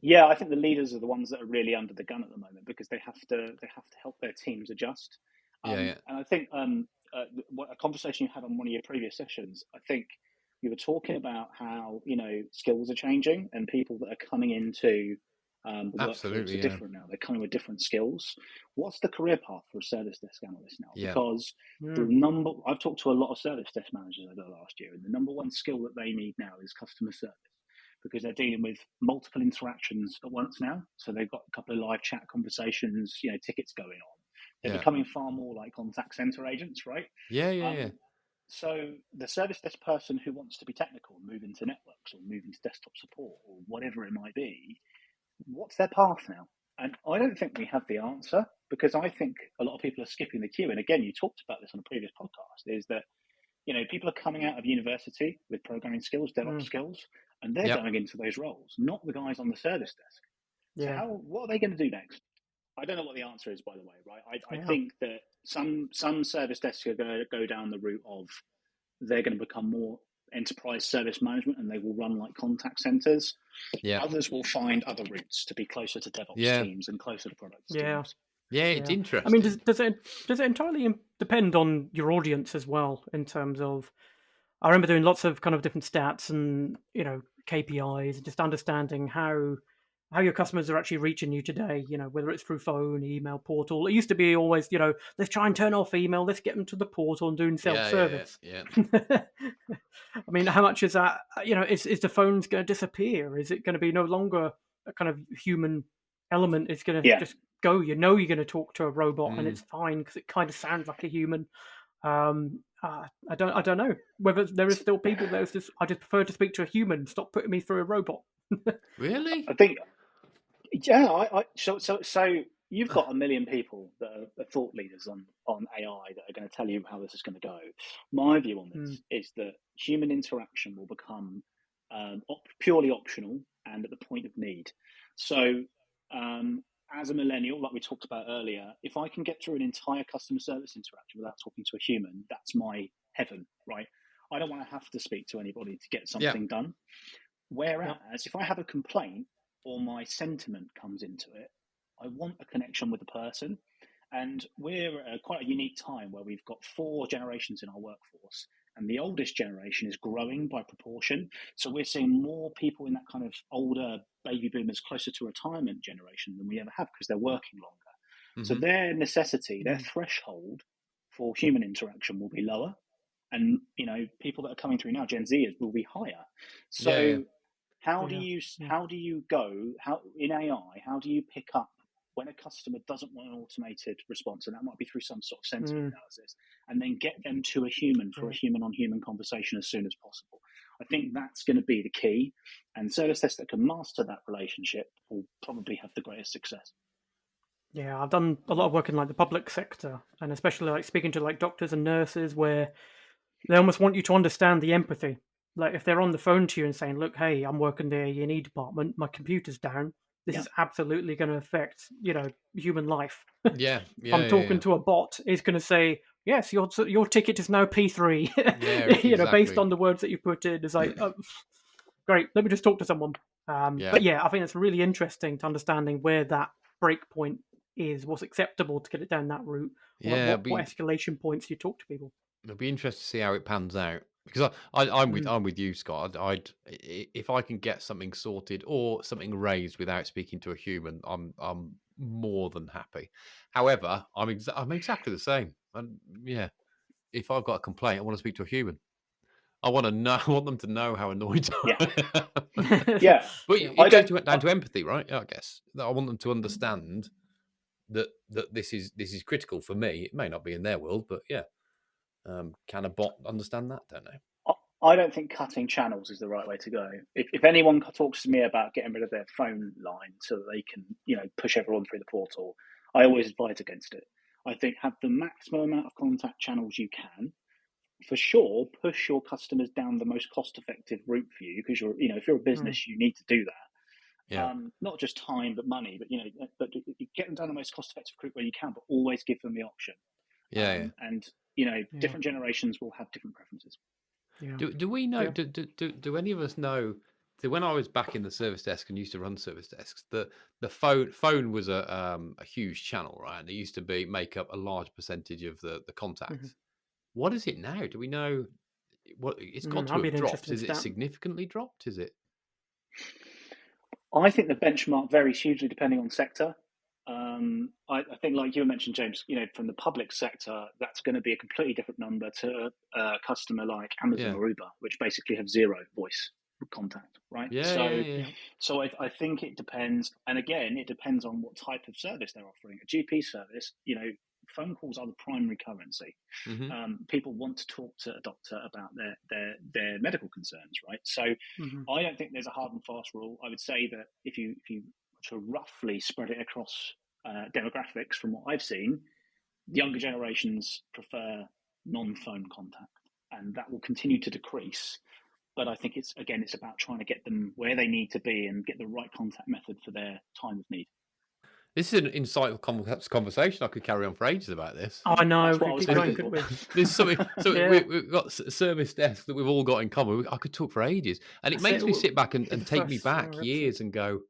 Yeah, I think the leaders are the ones that are really under the gun at the moment because they have to help their teams adjust. And I think a conversation you had on one of your previous sessions, I think you were talking about how skills are changing and people that are coming into the workforce are different now. They're coming with different skills. What's the career path for a service desk analyst now? Because I've talked to a lot of service desk managers over the last year, and the number one skill that they need now is customer service, because they're dealing with multiple interactions at once now. So they've got a couple of live chat conversations, tickets going on. They're becoming far more like contact center agents, right? So the service desk person who wants to be technical, move into networks or move into desktop support or whatever it might be, what's their path now? And I don't think we have the answer, because I think a lot of people are skipping the queue. And again, you talked about this on a previous podcast, is that people are coming out of university with programming skills, DevOps skills, and they're going into those roles, not the guys on the service desk. So what are they going to do next? I don't know what the answer is, by the way, right? I think that some service desks are going to go down the route of they're going to become more enterprise service management and they will run like contact centers. Others will find other routes to be closer to DevOps teams and closer to product teams. It's interesting. I mean, does it entirely depend on your audience as well, in terms of, I remember doing lots of kind of different stats and KPIs, and just understanding how your customers are actually reaching you today, whether it's through phone, email, portal. It used to be always, let's try and turn off email, let's get them to the portal and doing self-service. I mean, how much is that, is the phones going to disappear? Is it going to be no longer a kind of human element? It's going to just go, you're going to talk to a robot and it's fine because it kind of sounds like a human. I don't know whether there is still people that just, I just prefer to speak to a human, stop putting me through a robot. Really? I think, so you've got a million people that are thought leaders on AI that are going to tell you how this is going to go. My view on this is that human interaction will become purely optional and at the point of need. So as a millennial, like we talked about earlier, if I can get through an entire customer service interaction without talking to a human, that's my heaven, right? I don't want to have to speak to anybody to get something done. Whereas if I have a complaint or my sentiment comes into it, I want a connection with the person. And we're at quite a unique time where we've got 4 generations in our workforce, and the oldest generation is growing by proportion. So we're seeing more people in that kind of older baby boomers, closer to retirement generation than we ever have, because they're working longer. So their necessity, their threshold for human interaction will be lower. And, people that are coming through now, Gen Zers, will be higher. So how do you go in AI, how do you pick up when a customer doesn't want an automated response, and that might be through some sort of sentiment analysis, and then get them to a human for a human-on-human conversation as soon as possible? I think that's going to be the key, and service desks that can master that relationship will probably have the greatest success. Yeah, I've done a lot of work in like the public sector, and especially like speaking to like doctors and nurses, where they almost want you to understand the empathy. Like if they're on the phone to you and saying, look, hey, I'm working the A&E department, my computer's down, this is absolutely going to affect, human life. I'm talking to a bot, it's going to say, yes, your ticket is now P3, exactly. Based on the words that you put in. It's like, great, let me just talk to someone. But I think it's really interesting to understanding where that break point is, what's acceptable to get it down that route, or Yeah, what escalation points you talk to people. it'll be interesting to see how it pans out, because I'm Mm. with you, Scott. If I can get something sorted or something raised without speaking to a human, I'm more than happy. However, I'm exactly the same. And yeah, if I've got a complaint, I want to speak to a human. I want to know. I want them to know how annoyed I Yeah. am. Yeah. But Yeah. it goes down to empathy, right? Yeah, I guess that I want them to understand that this is critical for me. It may not be in their world, but yeah. Can a bot understand that? Don't know. I don't think cutting channels is the right way to go. If anyone talks to me about getting rid of their phone line so that they can, push everyone through the portal, I always advise against it. I think have the maximum amount of contact channels you can. For sure, push your customers down the most cost-effective route for you, because if you're a business, you need to do that. Yeah. Not just time but money, but get them down the most cost-effective route where you can, but always give them the option. Yeah. And different generations will have different preferences. Yeah. Do we know? Yeah. Do any of us know? So when I was back in the service desk and used to run service desks, the phone was a huge channel, right? And it used to make up a large percentage of the contacts. What is it now? Do we know? What it's got to That'd be have an dropped? interesting Is it stat. significantly dropped? Is it? I think the benchmark varies hugely depending on sector. I think, like you mentioned, James, from the public sector, that's going to be a completely different number to a customer like Amazon or Uber, which basically have zero voice contact, right? So I think it depends. And again, it depends on what type of service they're offering. A GP service, phone calls are the primary currency. People want to talk to a doctor about their medical concerns, right? So I don't think there's a hard and fast rule. I would say that if you to roughly spread it across demographics, from what I've seen, younger generations prefer non-phone contact, and that will continue to decrease. But I think it's about trying to get them where they need to be and get the right contact method for their time of need. This is an insightful conversation. I could carry on for ages about this. I know. That's what I was hoping for. There's something. So we've got a service desk that we've all got in common. I could talk for ages, and it makes me sit back and take me back years and go,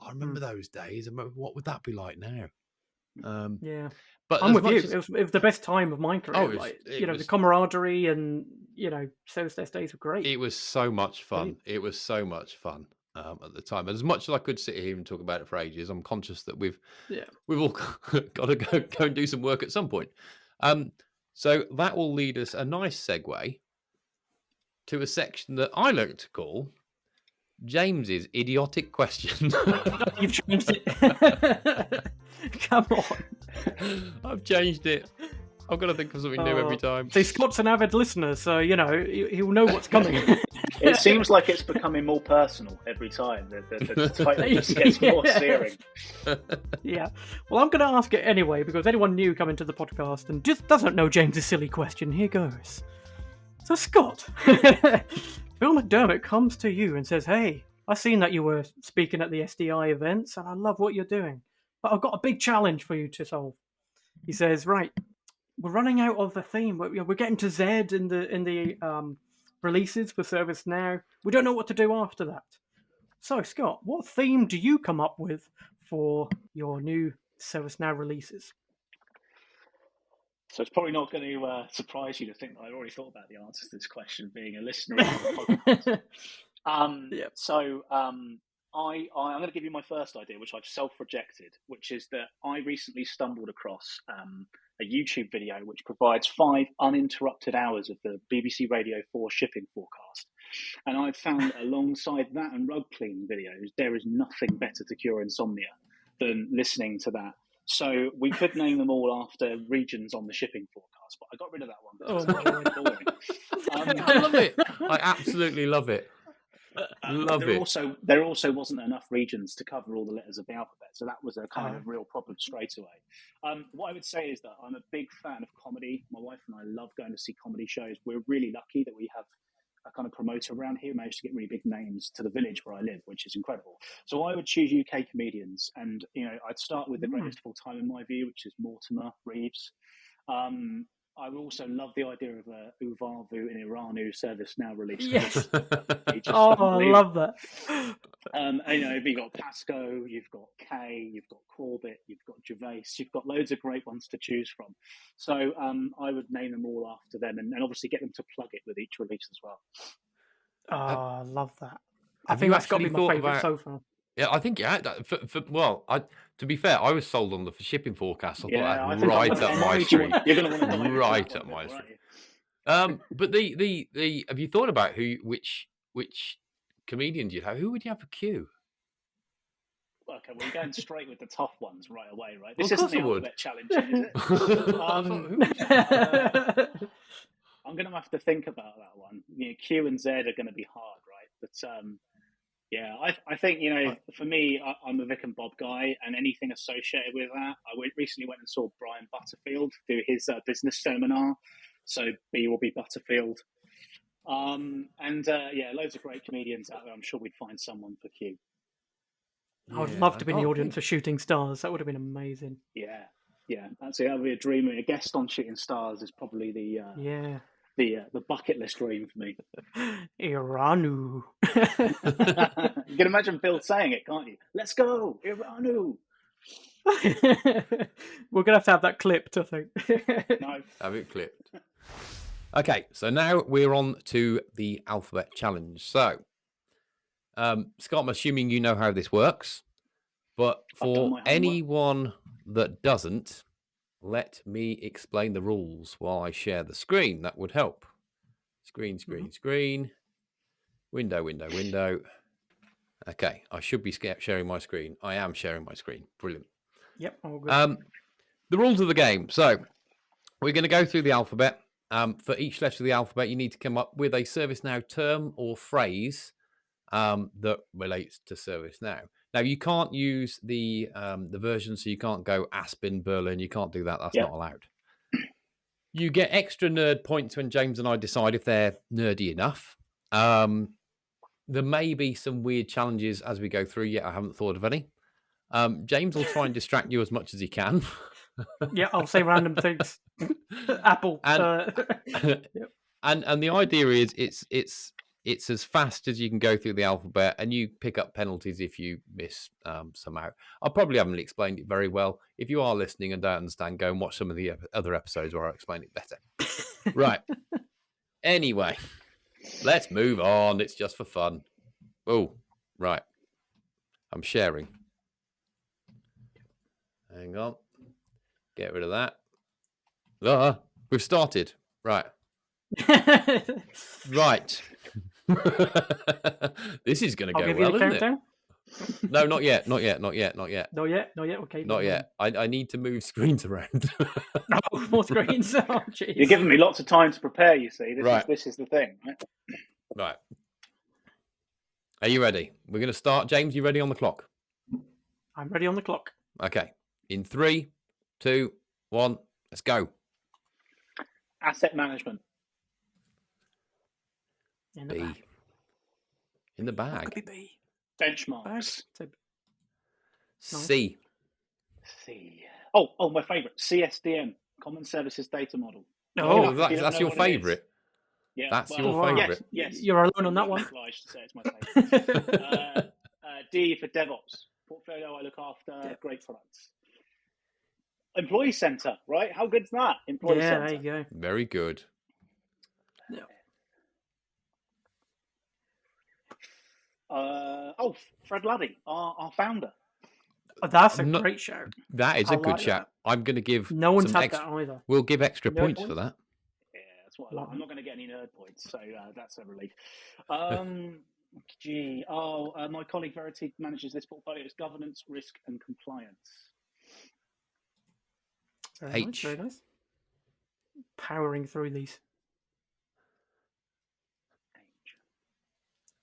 I remember those days. What would that be like now? But I'm with you. It was the best time of my career. The camaraderie and service desk days were great. It was so much fun. It was so much fun at the time. And as much as I could sit here and talk about it for ages, I'm conscious that we've all got to go and do some work at some point. So that will lead us a nice segue to a section that I like to call James's idiotic question. You've changed it. Come on. I've changed it. I've got to think of something new every time. See, Scott's an avid listener, so he'll know what's coming. It seems like it's becoming more personal every time. The title just gets more searing. Yeah. Well, I'm going to ask it anyway, because anyone new coming to the podcast and just doesn't know James's silly question, here goes. So, Scott, Phil McDermott comes to you and says, "Hey, I've seen that you were speaking at the SDI events, and I love what you're doing, but I've got a big challenge for you to solve." He says, "Right, we're running out of the theme. We're getting to Z in the releases for ServiceNow. We don't know what to do after that. So, Scott, what theme do you come up with for your new ServiceNow releases?" So it's probably not going to surprise you to think that I already thought about the answer to this question, being a listener of the podcast. So I'm going to give you my first idea, which I've self-rejected, which is that I recently stumbled across a YouTube video which provides 5 uninterrupted hours of the BBC Radio 4 shipping forecast. And I've found alongside that and rug cleaning videos, there is nothing better to cure insomnia than listening to that. So we could name them all after regions on the shipping forecast, but I got rid of that one. Boring. I love it. I absolutely love it. There also wasn't enough regions to cover all the letters of the alphabet, so that was a kind of real problem straight away. What I would say is that I'm a big fan of comedy. My wife and I love going to see comedy shows. We're really lucky that we have a kind of promoter around here, managed to get really big names to the village where I live, which is incredible. So I would choose UK comedians, and I'd start with the greatest of all time in my view, which is Mortimer Reeves. I also love the idea of a Uvavu and Iranu ServiceNow release. Yes. Just Oh, I unbelievable. love that. And, you've got Pasco, you've got Kay, you've got Corbett, you've got Gervais, you've got loads of great ones to choose from. So I would name them all after them, and obviously get them to plug it with each release as well. Oh, I love that. I Have think you that's got to actually be my thought favourite about? so far. Yeah, I think yeah. To be fair, I was sold on the shipping forecast. I thought I that's think right up my street. You're going to want to dive into Right that up one my a bit, street. aren't you? But the have you thought about which comedians you'd have? Who would you have for Q? Okay, we're going straight with the tough ones right away, right? Well, This of isn't course the I would. alphabet challenge, is it? I thought, who would you- I'm going to have to think about that one. Q and Z are going to be hard, right? But yeah, I think for me, I'm a Vic and Bob guy, and anything associated with that. Recently went and saw Brian Butterfield do his business seminar, so B will be Butterfield. Yeah, loads of great comedians out there. I'm sure we'd find someone for Q. I would love to be in the audience for Shooting Stars. That would have been amazing. Yeah, that's it. That would be a dream. A guest on Shooting Stars is probably the bucket list dream for me. Iranu. You can imagine Bill saying it, can't you? Let's go, Iranu. We're gonna have that clipped, I think. No, have it clipped. Okay, so now we're on to the alphabet challenge. So, Scott, I'm assuming you know how this works, but for anyone that doesn't, let me explain the rules while I share the screen. That would help. Screen. Window. Okay, I should be sharing my screen. I am sharing my screen. Brilliant. Yep, all good. The rules of the game. So, we're going to go through the alphabet. For each letter of the alphabet, you need to come up with a ServiceNow term or phrase that relates to ServiceNow. Now, you can't use the version, so you can't go Aspen, Berlin. You can't do that. That's not allowed. You get extra nerd points when James and I decide if they're nerdy enough. There may be some weird challenges as we go through. Yet I haven't thought of any. James will try and distract you as much as he can. Yeah, I'll say random things. Apple. And the idea is it's as fast as you can go through the alphabet, and you pick up penalties if you miss somehow. I probably haven't explained it very well. If you are listening and don't understand, go and watch some of the other episodes where I explain it better. Right. Anyway, let's move on. It's just for fun. Oh, right. I'm sharing. Hang on. Get rid of that. We've started. Right. Right. This is going to go well, isn't it? No, not yet. Okay. Not yet. Not yet. I need to move screens around. More screens. Oh, geez. You're giving me lots of time to prepare. You see, this is the thing, right? Right. Are you ready? We're going to start. James, you ready on the clock? I'm ready on the clock. Okay. In 3, 2, 1, let's go. Asset management. In the bag. Could be B. Benchmarks. C. Oh, my favourite. CSDM. Common Services Data Model. Oh, that's your favourite? Yeah, that's your favourite. Yes. You're alone on that one. I'm obliged to say it's my favourite. D for DevOps. Portfolio I look after. Great products. Employee Centre, right? How good's that? Employee Centre. There you go. Very good. Yeah. Fred Luddy, our founder. Oh, that's a great show. That is a good shout. I'm going to give. No one's had that either. We'll give extra points for that. Yeah, that's what I like. I'm not going to get any nerd points, so that's a relief. My colleague Verity manages this portfolio's governance, risk, and compliance. Very nice, very nice. Powering through these.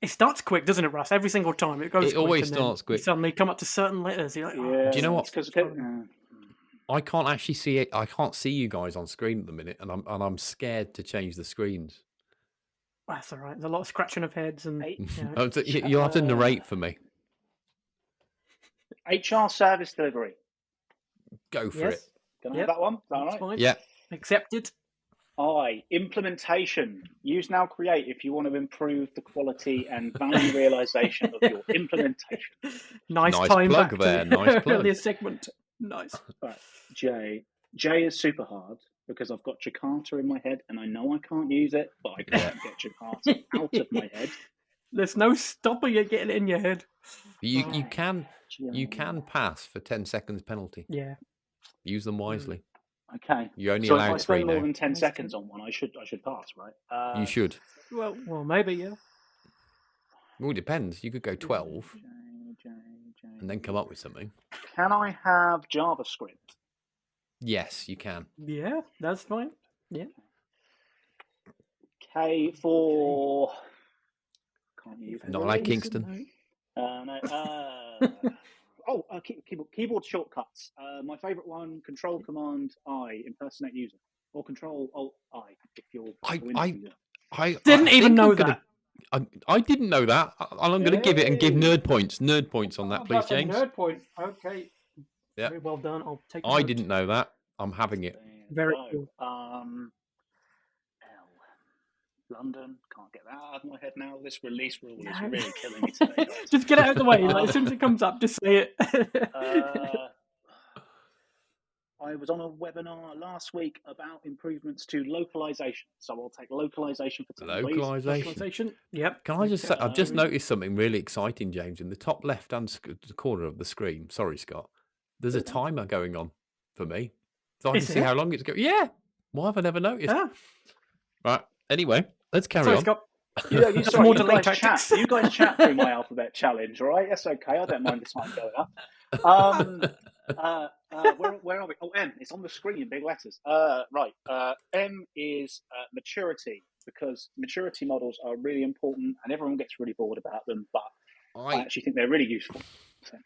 It starts quick, doesn't it, Russ? Every single time it goes. It always starts quick. You suddenly come up to certain letters. You're like, yeah. Do you know what? I can't actually see it. I can't see you guys on screen at the minute, and I'm scared to change the screens. That's all right. There's a lot of scratching of heads, and you'll have to narrate for me. HR service delivery. Go for it. Can I have that one? Is that all right? Fine. Yeah. Accepted. I, implementation. Use Now Create if you want to improve the quality and value realization of your implementation. Nice Nice time plug back there, to nice plug. earlier segment. Nice. Right, J. J is super hard because I've got Jakarta in my head and I know I can't use it, but I can't get Jakarta out of my head. There's no stopping you getting it in your head. You can pass for 10 seconds penalty. Yeah. Use them wisely. Okay. You only So if I allowed 3 spend more now. than 10 Nice seconds good. on one, I should pass, right? You should. Well, maybe, yeah. Well, it depends. You could go 12 J. and then come up with something. Can I have JavaScript? Yes, you can. Yeah, that's fine. Yeah. K for... Can't use it. Not like Kingston. Keyboard shortcuts. My favourite one, Control Command I, impersonate user, or Control Alt I if you're a Windows user. I Didn't even know that. I didn't know that. I'm going to give it and give nerd points on that, please, James. Nerd point. Okay. Yeah. Very well done. I'll take. I didn't know that. I'm having it. Very cool. L. London. Can't get that out of my head now. This release rule is really killing me today, guys. Just get it out of the way. Like, as soon as it comes up, just say it. I was on a webinar last week about improvements to localization, so I'll take localization for today. Localization. Yep. Can I just say, I've just noticed something really exciting, James. In the top left-hand corner of the screen, sorry, Scott, there's a timer going on for me, so I can see how long it's going. Yeah, why have I never noticed? Right. Anyway, let's carry on. Scott. You guys chat through my alphabet challenge, all right? That's okay. I don't mind the time going up. Where are we? Oh, M. It's on the screen in big letters. Right. M is maturity, because maturity models are really important and everyone gets really bored about them, but I actually think they're really useful. So.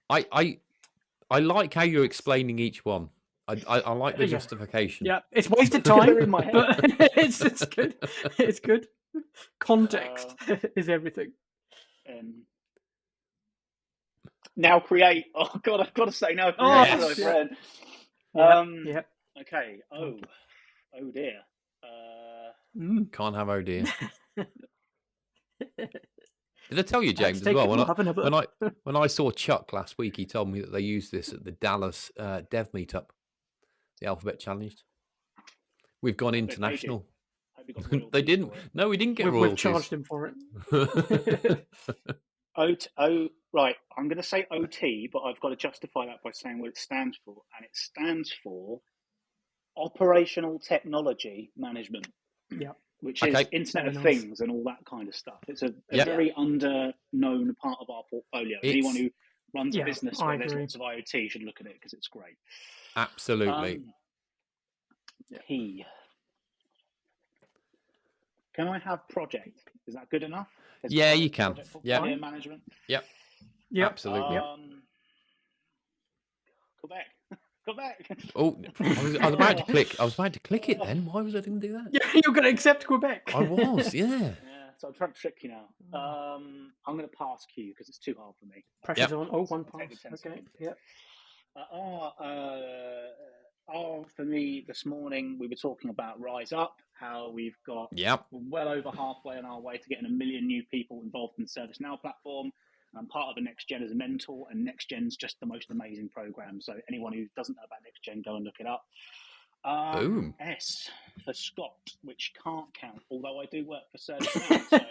I like how you're explaining each one. I like the justification. Yeah, it's wasted time, but it's good. It's good. Context is everything. Now Create. Oh God, I've got to say Now Create. Yep. Okay. Oh dear. Can't have oh dear. Did I tell you, James, as well? When I saw Chuck last week, he told me that they used this at the Dallas Dev Meetup, the Alphabet Challenge. We've gone international. They didn't. No, we didn't get royalties. We've charged him for it. Right. I'm going to say OT, but I've got to justify that by saying what it stands for, and it stands for Operational Technology Management. Yeah. Which is Internet of Things and all that kind of stuff. It's a very under-known part of our portfolio. Anyone who runs a business where there's lots of IoT should look at it because it's great. Absolutely. P. Can I have project? Is that good enough? Yeah, you can. Yeah. Management. Yep. Absolutely. Quebec. Oh, I was about to click. I was about to click it then. Why was I didn't do that? Yeah, you're going to accept Quebec. I was, yeah. So I'm trying to trick you now. I'm going to pass Q because it's too hard for me. Pressure's on. Oh, one pass. Okay. Yep. For me, this morning we were talking about Rise Up, how we've got well over halfway on our way to getting 1 million new people involved in the ServiceNow platform. I'm part of a Next Gen as a mentor, and Next Gen's just the most amazing program. So anyone who doesn't know about Next Gen, go and look it up. Boom. S for Scott, which can't count, although I do work for ServiceNow.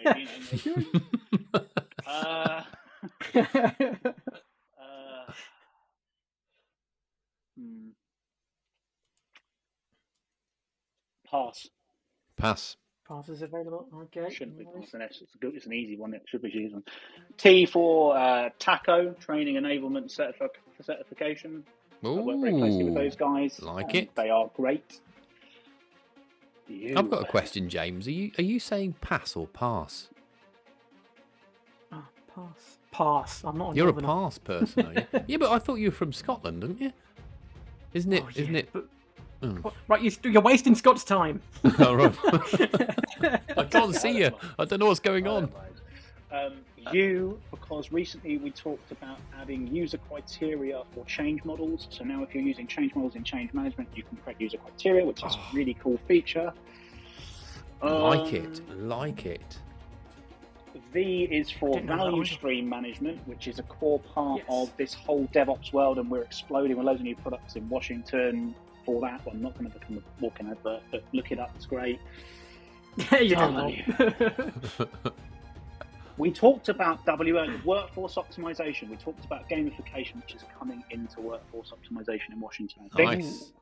Pass. Pass is available. Okay. Shouldn't be pass an S. It's an easy one. It should be easy one. T for TACO, Training Enablement Certification. I work very closely with those guys. Like it. They are great. I've got a question, James. Are you saying pass or pass? Pass. Pass. I'm not. You're a pass person, are you? Yeah, but I thought you were from Scotland, didn't you? Isn't it? Isn't it? But... Right, you're wasting Scott's time. I can't see you. I don't know what's going on. Because recently we talked about adding user criteria for change models. So now if you're using change models in change management, you can create user criteria, which is a really cool feature. Like it. V is for value stream management, which is a core part of this whole DevOps world, and we're exploding with loads of new products in Washington for that. Well, I'm not going to become a walking advert, but look it up, it's great. You don't know. We talked about workforce optimization. We talked about gamification, which is coming into workforce optimization in Washington. Nice.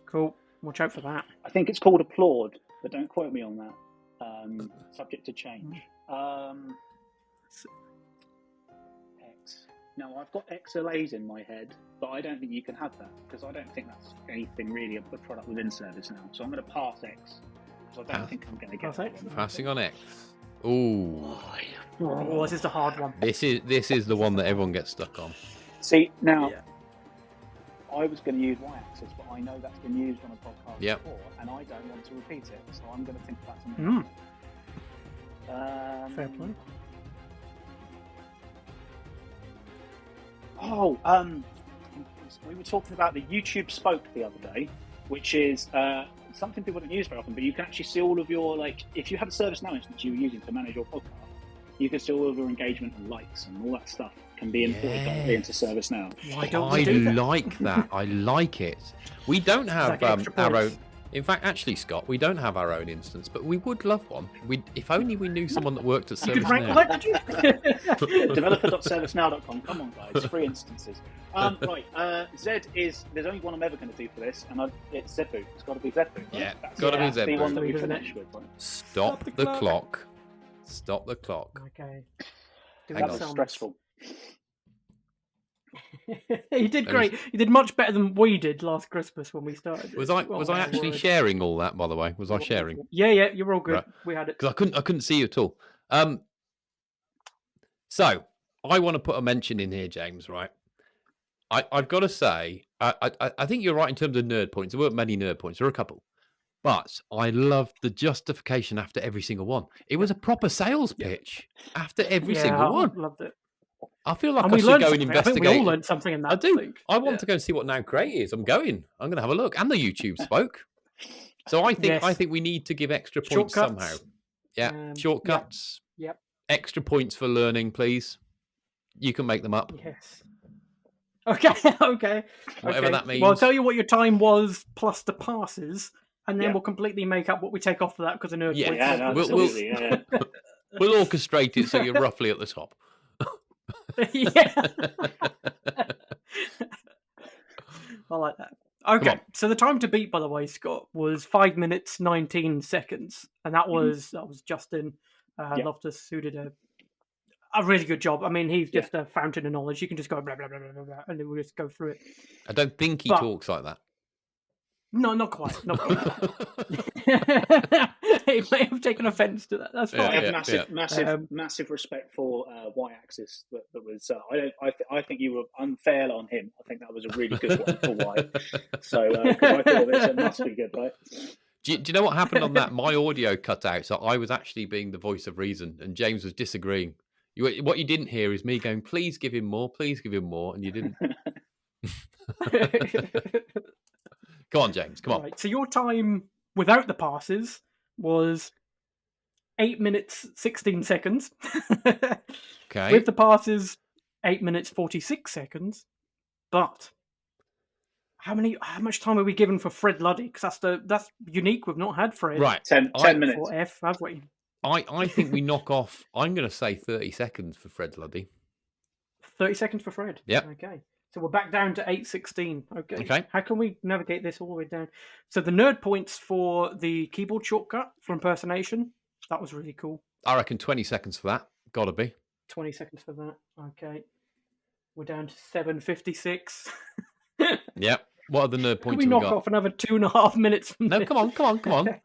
Cool. Watch out for that. I think it's called Applaud, but don't quote me on that. Subject to change. X. Now, I've got XLAs in my head, but I don't think you can have that because I don't think that's anything really a product within ServiceNow. So I'm going to pass X because I don't think I'm going to get that. Passing on X. Ooh. Oh, this is the hard one. This is the one that everyone gets stuck on. See, now, I was going to use Y-axis, but I know that's been used on a podcast before, and I don't want to repeat it, so I'm going to think about something else. Fair play. We were talking about the YouTube Spoke the other day, which is something people don't use very often, but you can actually see all of your, if you have a ServiceNow instance you were using to manage your podcast, you can see all of your engagement and likes and all that stuff can be imported directly into ServiceNow. Why don't we do that? I like that. I like it. We don't have our own. In fact, actually, Scott, we don't have our own instance, but we would love one. If only we knew someone that worked at ServiceNow. Developer.servicenow.com. Come on, guys. Free instances. Right. Z is. There's only one I'm ever going to do for this, and it's ZBoot. It's got to be ZBoot. Right? Yeah, got to be ZBoot. The one that we finish with. Right? Stop the clock. Stop the clock. Okay. That was stressful. You did great. You did much better than we did last Christmas when we started. Was I actually sharing all that, by the way? Was I sharing? Yeah, you were all good. Right. We had it because I couldn't see you at all. So I want to put a mention in here, James. Right? I've got to say, I think you're right in terms of nerd points. There weren't many nerd points. There were a couple. But I loved the justification after every single one. It was a proper sales pitch after every single one. I loved it. I feel like I should go and investigate. I think we all learned something in that. I do. I want to go and see what Now Create is. I'm going to have a look. And the YouTube Spoke. So I think we need to give extra points somehow. Yeah, shortcuts. Yep. Extra points for learning, please. You can make them up. Yes. Okay. Whatever that means. Well, I'll tell you what your time was plus the passes, and then we'll completely make up what we take off for that because of nerd points. Yeah, absolutely. We'll orchestrate it so you're roughly at the top. Yeah. I like that. Okay, so the time to beat, by the way, Scott, was 5 minutes 19 seconds, and that was Justin Loftus, who did a really good job. I mean, he's just a fountain of knowledge. You can just go blah blah blah blah blah, and we'll just go through it. I don't think he talks like that. No, not quite. He may have taken offence to that. That's fine. I have massive respect for Y-axis. That was. I think you were unfair on him. I think that was a really good one for Y. So I thought it must be good, right? Do you know what happened on that? My audio cut out, so I was actually being the voice of reason, and James was disagreeing. What you didn't hear is me going, "Please give him more, and you didn't. Come on, James. Come on. Right, so your time without the passes was 8 minutes 16 seconds. Okay. With the passes, 8 minutes 46 seconds. But how much time are we given for Fred Luddy? Because that's unique. We've not had Fred. Right. 10 minutes. For F, have we? I think we knock off. I'm going to say 30 seconds for Fred Luddy. 30 seconds for Fred. Yep. Okay. So we're back down to 8:16. Okay. How can we navigate this all the way down? So the nerd points for the keyboard shortcut for impersonation. That was really cool. I reckon 20 seconds for that. Gotta be. 20 seconds for that. Okay. We're down to 7:56. Yep. What are the nerd points? Can we knock off another 2.5 minutes? No, come on.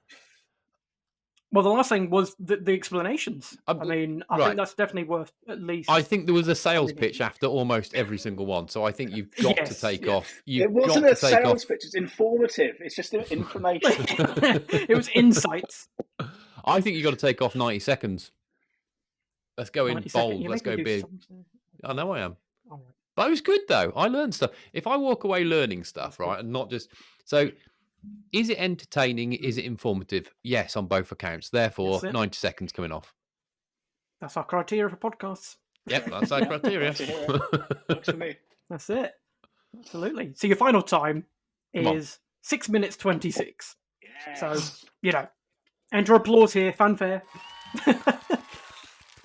Well, the last thing was the explanations. I think that's definitely worth at least. I think there was a sales pitch after almost every single one, so I think you've got to take off. It wasn't a sales pitch; it's informative. It's just information. It was insights. I think you've got to take off 90 seconds. Let's go in 90 bold. seconds. You're Let's go making me do big. something. I know I am. All right. But it was good though. I learned stuff. If I walk away learning stuff, right, and not just so, is it entertaining? Is it informative? Yes, on both accounts. Therefore, That's it. 90 seconds coming off. That's our criteria for podcasts. Yep, that's our criteria. Like to hear it. Works for me. That's it. Absolutely. So your final time Come on. is 6 minutes 26. Yes. So, enter applause here, fanfare.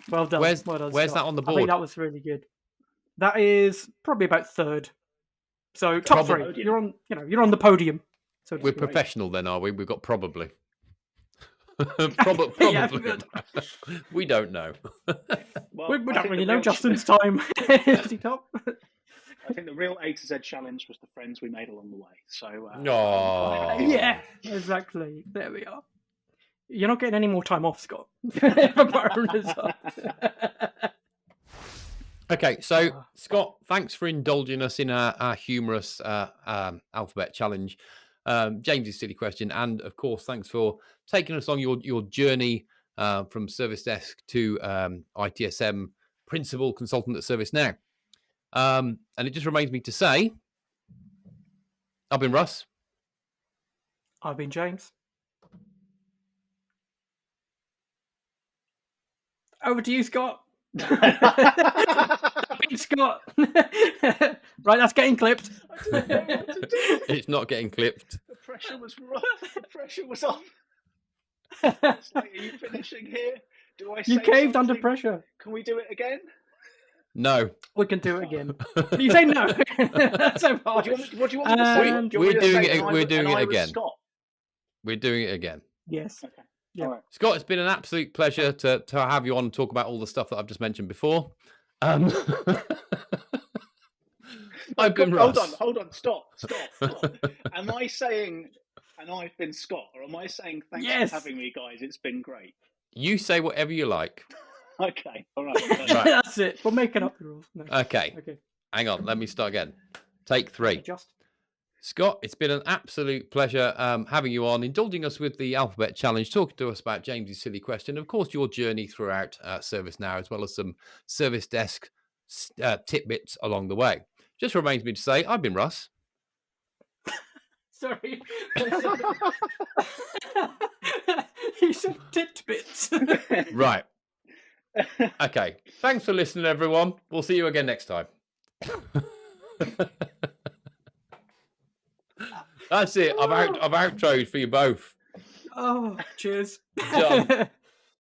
Well done. Where's well done, that Scott. on the I think board? that was really good. That is probably about third. So top Probably. three. You're on the podium. So to We're speak. professional then, are we? We've got probably. Probably. Yeah, good. We don't know. Well, We I don't think really the know real- Justin's time. Is he top? I think the real A to Z challenge was the friends we made along the way. So, Aw. Yeah, exactly. There we are. You're not getting any more time off, Scott. For powering us up. Okay, so Scott, thanks for indulging us in our humorous alphabet challenge. James's silly question, and of course, thanks for taking us on your journey from Service Desk to ITSM Principal Consultant at ServiceNow. And it just remains me to say, I've been Russ. I've been James. Over to you, Scott. I've been Scott. Right, that's getting clipped. I don't know what to do. It's not getting clipped. The pressure was rough. The pressure was on. It's like, are you finishing here? Do I? You say caved under something? pressure. Can we do it again? No. We can do it again. You say no. That's so What hard. do you want me to say? Um, Do you want me to we're doing say it- and I we're was- doing and it I was again. Scott? We're doing it again. Yes. Okay. Yeah. All right. Scott, it's been an absolute pleasure to have you on and talk about all the stuff that I've just mentioned before. I've been Russ. Hold on, stop. Am I saying, and I've been Scott, or am I saying thanks Yes. for having me, guys? It's been great. You say whatever you like. Okay, all right. Right. That's it. We're making up the rules. No. Okay. Okay. Hang on. Let me start again. Take 3. Adjust. Scott, it's been an absolute pleasure having you on, indulging us with the alphabet challenge, talking to us about James's silly question, of course, your journey throughout ServiceNow, as well as some service desk tidbits along the way. Just remains me to say, I've been Russ. Sorry. You said titbits. Right. Okay. Thanks for listening, everyone. We'll see you again next time. That's it. I've outroed for you both. Oh, cheers. Done.